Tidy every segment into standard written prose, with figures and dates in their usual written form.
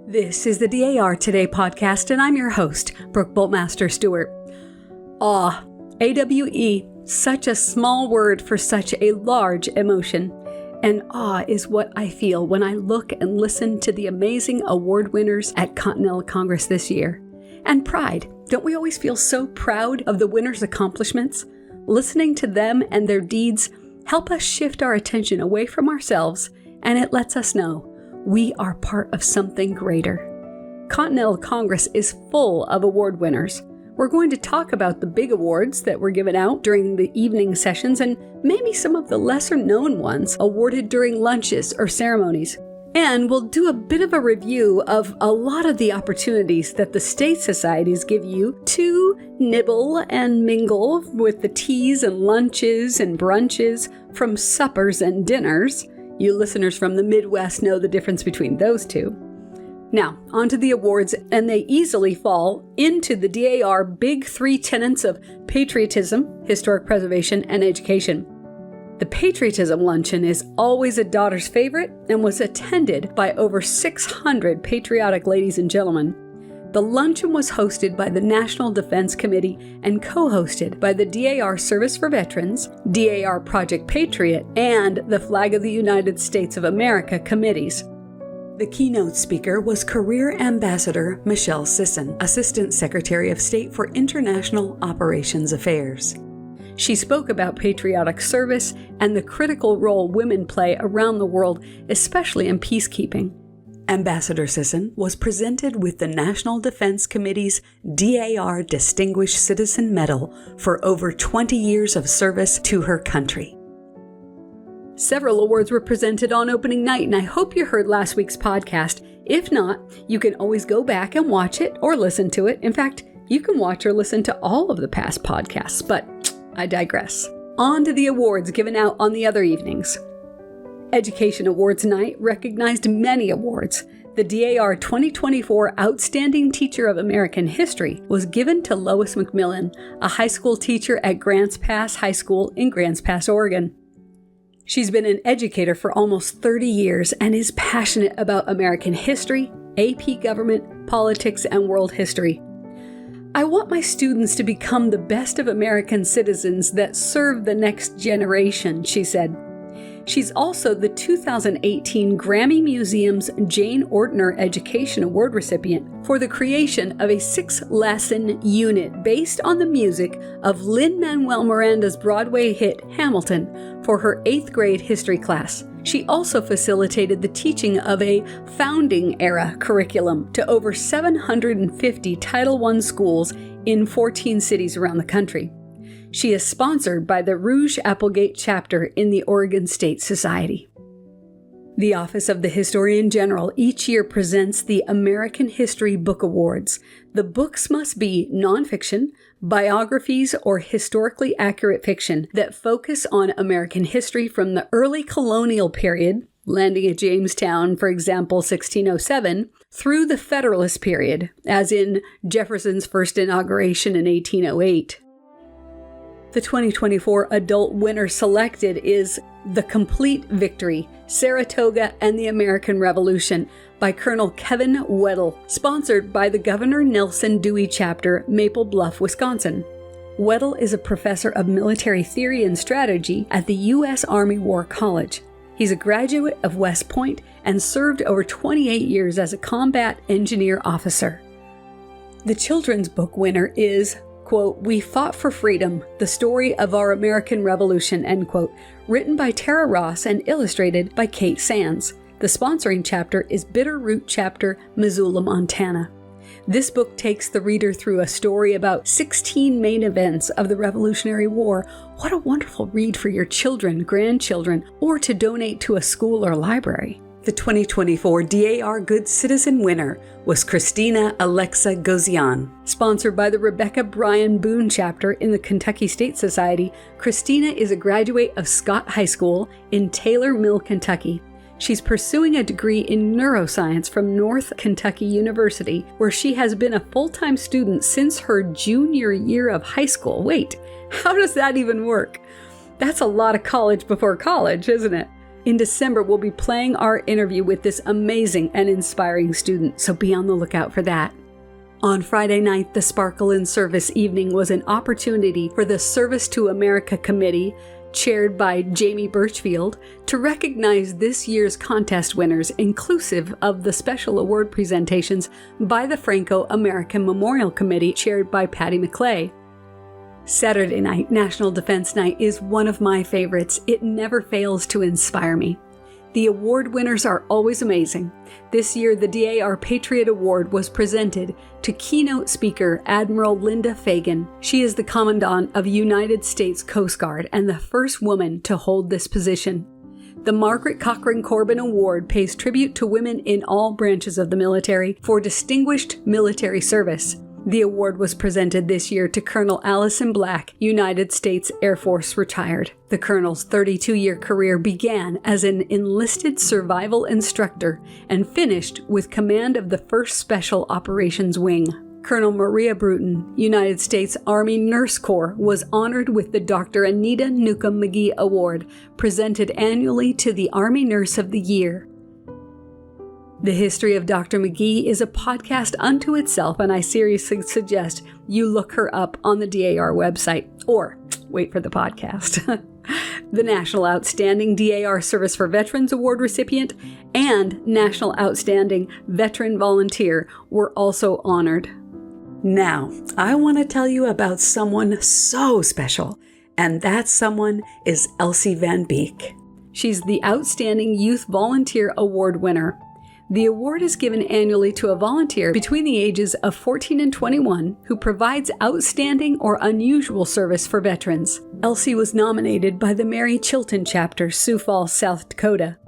This is the DAR Today podcast, and I'm your host, Brooke Bullmaster Stewart. Awe, A-W-E, such a small word for such a large emotion. And awe is what I feel when I look and listen to the amazing award winners at Continental Congress this year. And pride. Don't we always feel so proud of the winners' accomplishments? Listening to them and their deeds help us shift our attention away from ourselves, and it lets us know we are part of something greater. Continental Congress is full of award winners. We're going to talk about the big awards that were given out during the evening sessions and maybe some of the lesser known ones awarded during lunches or ceremonies. And we'll do a bit of a review of a lot of the opportunities that the state societies give you to nibble and mingle with the teas and lunches and brunches from suppers and dinners. You listeners from the Midwest know the difference between those two. Now, onto the awards, and they easily fall into the DAR big three tenets of patriotism, historic preservation, and education. The Patriotism Luncheon is always a daughter's favorite and was attended by over 600 patriotic ladies and gentlemen. The luncheon was hosted by the National Defense Committee and co-hosted by the DAR Service for Veterans, DAR Project Patriot, and the Flag of the United States of America committees. The keynote speaker was Career Ambassador Michele Sison, Assistant Secretary of State for International Operations Affairs. She spoke about patriotic service and the critical role women play around the world, especially in peacekeeping. Ambassador Sison was presented with the National Defense Committee's DAR Distinguished Citizen Medal for over 20 years of service to her country. Several awards were presented on opening night, and I hope you heard last week's podcast. If not, you can always go back and watch it or listen to it. In fact, you can watch or listen to all of the past podcasts, but I digress. On to the awards given out on the other evenings. Education Awards Night recognized many awards. The DAR 2024 Outstanding Teacher of American History was given to Lois McMillan, a high school teacher at Grants Pass High School in Grants Pass, Oregon. She's been an educator for almost 30 years and is passionate about American history, AP government, politics, and world history. I want my students to become the best of American citizens that serve the next generation, she said. She's also the 2018 Grammy Museum's Jane Ortner Education Award recipient for the creation of a 6-lesson unit based on the music of Lin-Manuel Miranda's Broadway hit Hamilton for her 8th grade history class. She also facilitated the teaching of a founding-era curriculum to over 750 Title I schools in 14 cities around the country. She is sponsored by the Rouge Applegate chapter in the Oregon State Society. The Office of the Historian General each year presents the American History Book Awards. The books must be nonfiction, biographies, or historically accurate fiction that focus on American history from the early colonial period, landing at Jamestown, for example, 1607, through the Federalist period, as in Jefferson's first inauguration in 1808. The 2024 adult winner selected is The Complete Victory, Saratoga and the American Revolution by Colonel Kevin Weddle, sponsored by the Governor Nelson Dewey chapter, Maple Bluff, Wisconsin. Weddle is a professor of military theory and strategy at the U.S. Army War College. He's a graduate of West Point and served over 28 years as a combat engineer officer. The children's book winner is, quote, We Fought for Freedom, The Story of Our American Revolution, end quote, written by Tara Ross and illustrated by Kate Sands. The sponsoring chapter is Bitter Root Chapter, Missoula, Montana. This book takes the reader through a story about 16 main events of the Revolutionary War. What a wonderful read for your children, grandchildren, or to donate to a school or library. The 2024 DAR Good Citizen winner was Christina Alexa Gozian. Sponsored by the Rebecca Bryan Boone chapter in the Kentucky State Society, Christina is a graduate of Scott High School in Taylor Mill, Kentucky. She's pursuing a degree in neuroscience from North Kentucky University, where she has been a full-time student since her junior year of high school. Wait, how does that even work? That's a lot of college before college, isn't it? In December, we'll be playing our interview with this amazing and inspiring student, so be on the lookout for that. On Friday night, the Sparkle in Service evening was an opportunity for the Service to America Committee, chaired by Jamie Birchfield, to recognize this year's contest winners, inclusive of the special award presentations by the Franco-American Memorial Committee, chaired by Patty McClay. Saturday night, National Defense Night, is one of my favorites. It never fails to inspire me. The award winners are always amazing. This year, the DAR Patriot Award was presented to keynote speaker Admiral Linda Fagan. She is the Commandant of United States Coast Guard and the first woman to hold this position. The Margaret Corbin Award pays tribute to women in all branches of the military for distinguished military service. The award was presented this year to Colonel Allison Black, United States Air Force retired. The colonel's 32-year career began as an enlisted survival instructor and finished with command of the 1st Special Operations Wing. Colonel Maria Bruton, United States Army Nurse Corps, was honored with the Dr. Anita Newcomb McGee Award, presented annually to the Army Nurse of the Year. The History of Dr. McGee is a podcast unto itself, and I seriously suggest you look her up on the DAR website, or wait for the podcast. The National Outstanding DAR Service for Veterans Award recipient and National Outstanding Veteran Volunteer were also honored. Now, I want to tell you about someone so special, and that someone is Elsie Van Beek. She's the Outstanding Youth Volunteer Award winner. The award is given annually to a volunteer between the ages of 14 and 21 who provides outstanding or unusual service for veterans. Elsie was nominated by the Mary Chilton chapter, Sioux Falls, South Dakota.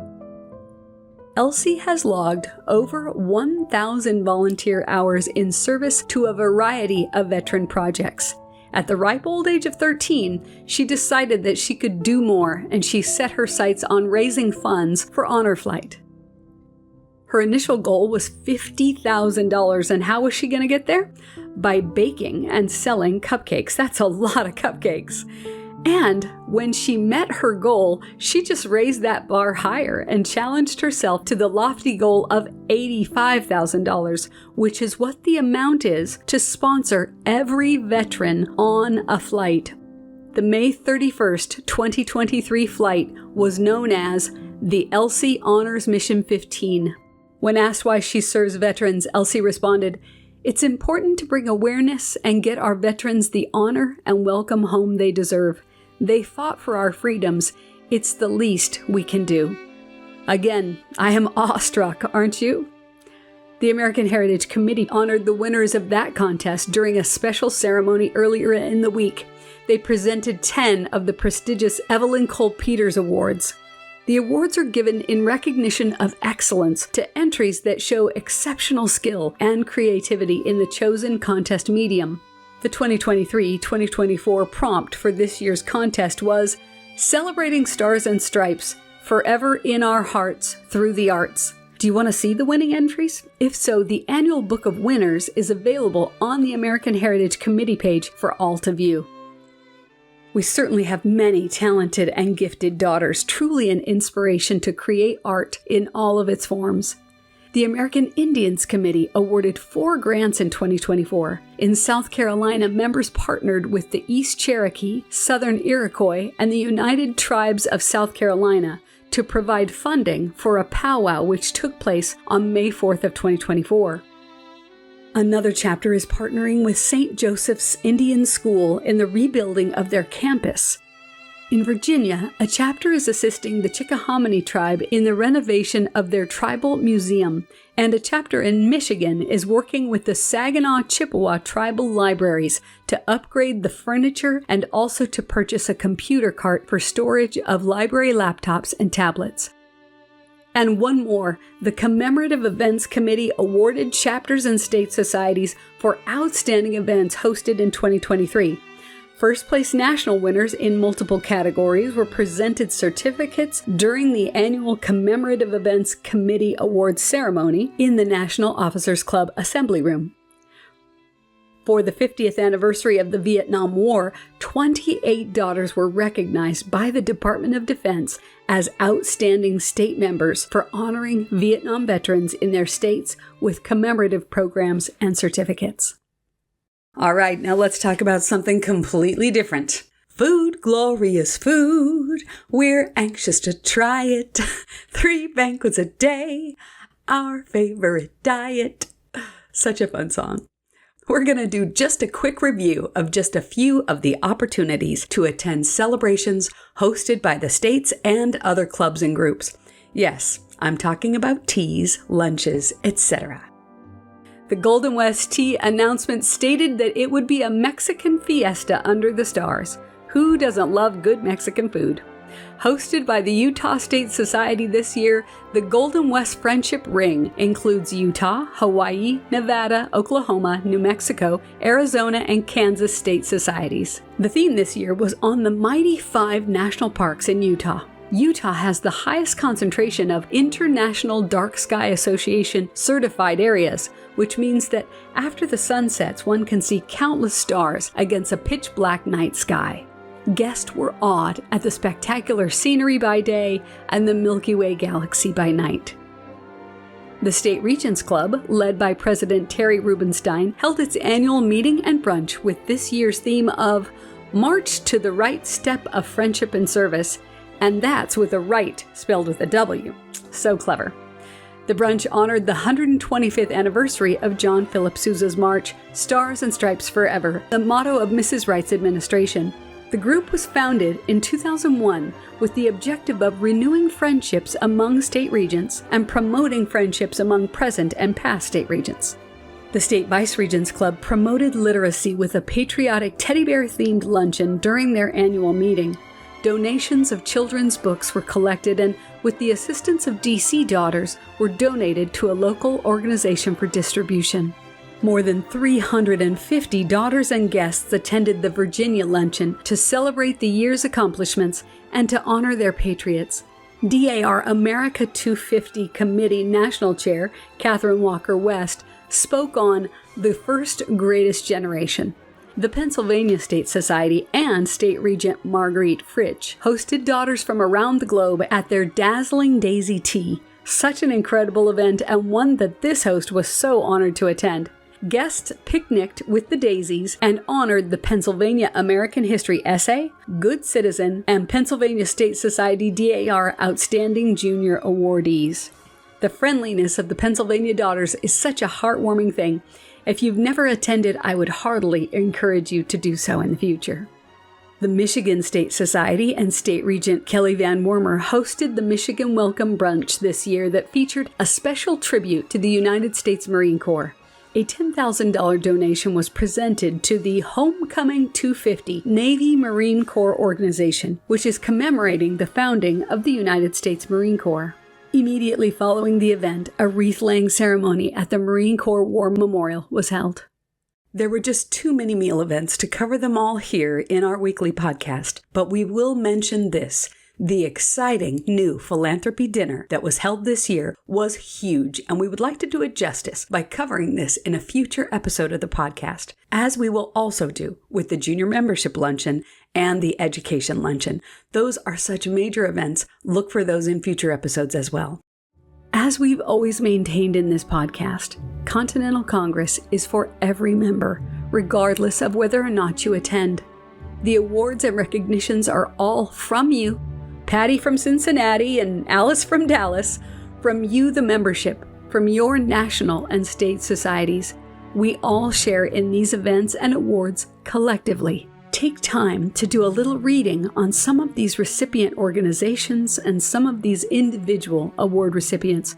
Elsie has logged over 1,000 volunteer hours in service to a variety of veteran projects. At the ripe old age of 13, she decided that she could do more, and she set her sights on raising funds for Honor Flight. Her initial goal was $50,000, and how was she going to get there? By baking and selling cupcakes. That's a lot of cupcakes. And when she met her goal, she just raised that bar higher and challenged herself to the lofty goal of $85,000, which is what the amount is to sponsor every veteran on a flight. The May 31st, 2023 flight was known as the Elsie Honors Mission 15. When asked why she serves veterans, Elsie responded, "It's important to bring awareness and get our veterans the honor and welcome home they deserve. They fought for our freedoms. It's the least we can do." Again, I am awestruck, aren't you? The American Heritage Committee honored the winners of that contest during a special ceremony earlier in the week. They presented 10 of the prestigious Evelyn Cole Peters Awards. The awards are given in recognition of excellence to entries that show exceptional skill and creativity in the chosen contest medium. The 2023-2024 prompt for this year's contest was "Celebrating Stars and Stripes, Forever in Our Hearts Through the Arts." Do you want to see the winning entries? If so, the annual Book of Winners is available on the American Heritage Committee page for all to view. We certainly have many talented and gifted daughters, truly an inspiration to create art in all of its forms. The American Indians Committee awarded 4 grants in 2024. In South Carolina, members partnered with the East Cherokee, Southern Iroquois, and the United Tribes of South Carolina to provide funding for a powwow which took place on May 4th of 2024. Another chapter is partnering with St. Joseph's Indian School in the rebuilding of their campus. In Virginia, a chapter is assisting the Chickahominy tribe in the renovation of their tribal museum, and a chapter in Michigan is working with the Saginaw Chippewa tribal libraries to upgrade the furniture and also to purchase a computer cart for storage of library laptops and tablets. And one more, the Commemorative Events Committee awarded chapters and state societies for outstanding events hosted in 2023. First place national winners in multiple categories were presented certificates during the annual Commemorative Events Committee Awards ceremony in the National Officers Club Assembly Room. For the 50th anniversary of the Vietnam War, 28 daughters were recognized by the Department of Defense as outstanding state members for honoring Vietnam veterans in their states with commemorative programs and certificates. All right, now let's talk about something completely different. Food, glorious food. We're anxious to try it. 3 banquets a day. Our favorite diet. Such a fun song. We're going to do just a quick review of just a few of the opportunities to attend celebrations hosted by the states and other clubs and groups. Yes, I'm talking about teas, lunches, etc. The Golden West Tea announcement stated that it would be a Mexican fiesta under the stars. Who doesn't love good Mexican food? Hosted by the Utah State Society this year, the Golden West Friendship Ring includes Utah, Hawaii, Nevada, Oklahoma, New Mexico, Arizona, and Kansas state societies. The theme this year was on the mighty 5 national parks in Utah. Utah has the highest concentration of International Dark Sky Association certified areas, which means that after the sun sets, one can see countless stars against a pitch-black night sky. Guests were awed at the spectacular scenery by day and the Milky Way galaxy by night. The State Regents Club, led by President Terry Rubenstein, held its annual meeting and brunch with this year's theme of March to the Right Step of Friendship and Service, and that's with a right spelled with a W. So clever. The brunch honored the 125th anniversary of John Philip Sousa's march, Stars and Stripes Forever, the motto of Mrs. Wright's administration. The group was founded in 2001 with the objective of renewing friendships among state regents and promoting friendships among present and past state regents. The State Vice Regents Club promoted literacy with a patriotic teddy bear-themed luncheon during their annual meeting. Donations of children's books were collected and, with the assistance of DC Daughters, were donated to a local organization for distribution. More than 350 daughters and guests attended the Virginia Luncheon to celebrate the year's accomplishments and to honor their patriots. DAR America 250 Committee National Chair, Catherine Walker West, spoke on the first greatest generation. The Pennsylvania State Society and State Regent Margaret Fritsch hosted daughters from around the globe at their dazzling Daisy Tea. Such an incredible event, and one that this host was so honored to attend. Guests picnicked with the Daisies and honored the Pennsylvania American History Essay, Good Citizen, and Pennsylvania State Society DAR Outstanding Junior awardees. The friendliness of the Pennsylvania Daughters is such a heartwarming thing. If you've never attended, I would heartily encourage you to do so in the future. The Michigan State Society and State Regent Kelly Van Wormer hosted the Michigan Welcome Brunch this year that featured a special tribute to the United States Marine Corps. A $10,000 donation was presented to the Homecoming 250 Navy Marine Corps organization, which is commemorating the founding of the United States Marine Corps. Immediately following the event, a wreath-laying ceremony at the Marine Corps War Memorial was held. There were just too many meal events to cover them all here in our weekly podcast, but we will mention this. The exciting new philanthropy dinner that was held this year was huge, and we would like to do it justice by covering this in a future episode of the podcast, as we will also do with the Junior Membership Luncheon and the Education Luncheon. Those are such major events. Look for those in future episodes as well. As we've always maintained in this podcast, Continental Congress is for every member, regardless of whether or not you attend. The awards and recognitions are all from you. Patty from Cincinnati and Alice from Dallas, from you, the membership, from your national and state societies. We all share in these events and awards collectively. Take time to do a little reading on some of these recipient organizations and some of these individual award recipients.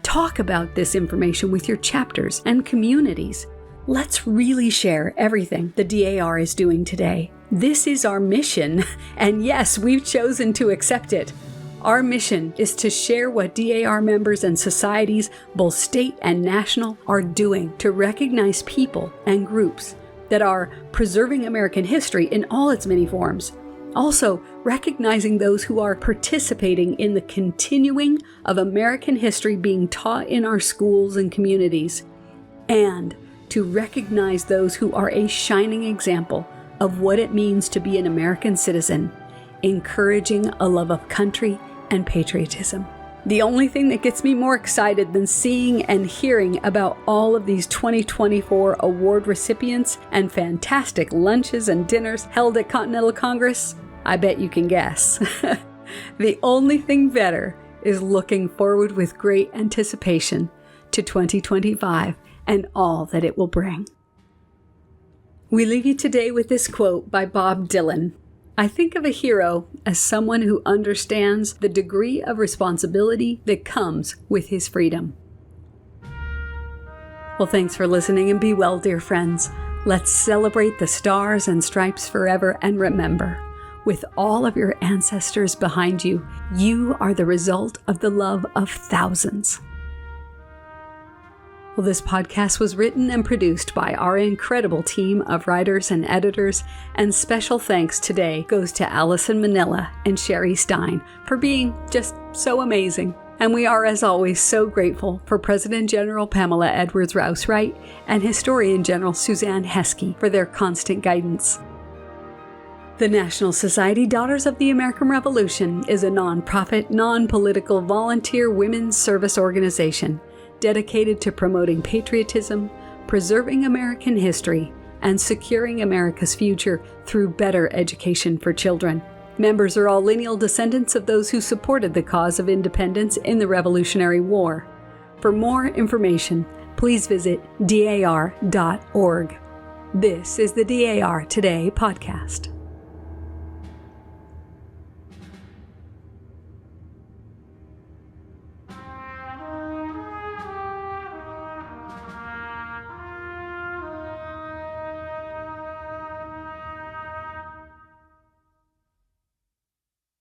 Talk about this information with your chapters and communities. Let's really share everything the DAR is doing today. This is our mission, and yes, we've chosen to accept it. Our mission is to share what DAR members and societies, both state and national, are doing to recognize people and groups that are preserving American history in all its many forms. Also, recognizing those who are participating in the continuing of American history being taught in our schools and communities. And to recognize those who are a shining example of what it means to be an American citizen, encouraging a love of country and patriotism. The only thing that gets me more excited than seeing and hearing about all of these 2024 award recipients and fantastic lunches and dinners held at Continental Congress, I bet you can guess. The only thing better is looking forward with great anticipation to 2025 and all that it will bring. We leave you today with this quote by Bob Dylan. I think of a hero as someone who understands the degree of responsibility that comes with his freedom. Well, thanks for listening and be well, dear friends. Let's celebrate the stars and stripes forever and remember, with all of your ancestors behind you, you are the result of the love of thousands. Well, this podcast was written and produced by our incredible team of writers and editors, and special thanks today goes to Allison Manila and Sherry Stein for being just so amazing. And we are, as always, so grateful for President General Pamela Edwards Rouse Wright and Historian General Suzanne Heskey for their constant guidance. The National Society Daughters of the American Revolution is a nonprofit, non-political volunteer women's service organization dedicated to promoting patriotism, preserving American history, and securing America's future through better education for children. Members are all lineal descendants of those who supported the cause of independence in the Revolutionary War. For more information, please visit dar.org. This is the DAR Today podcast.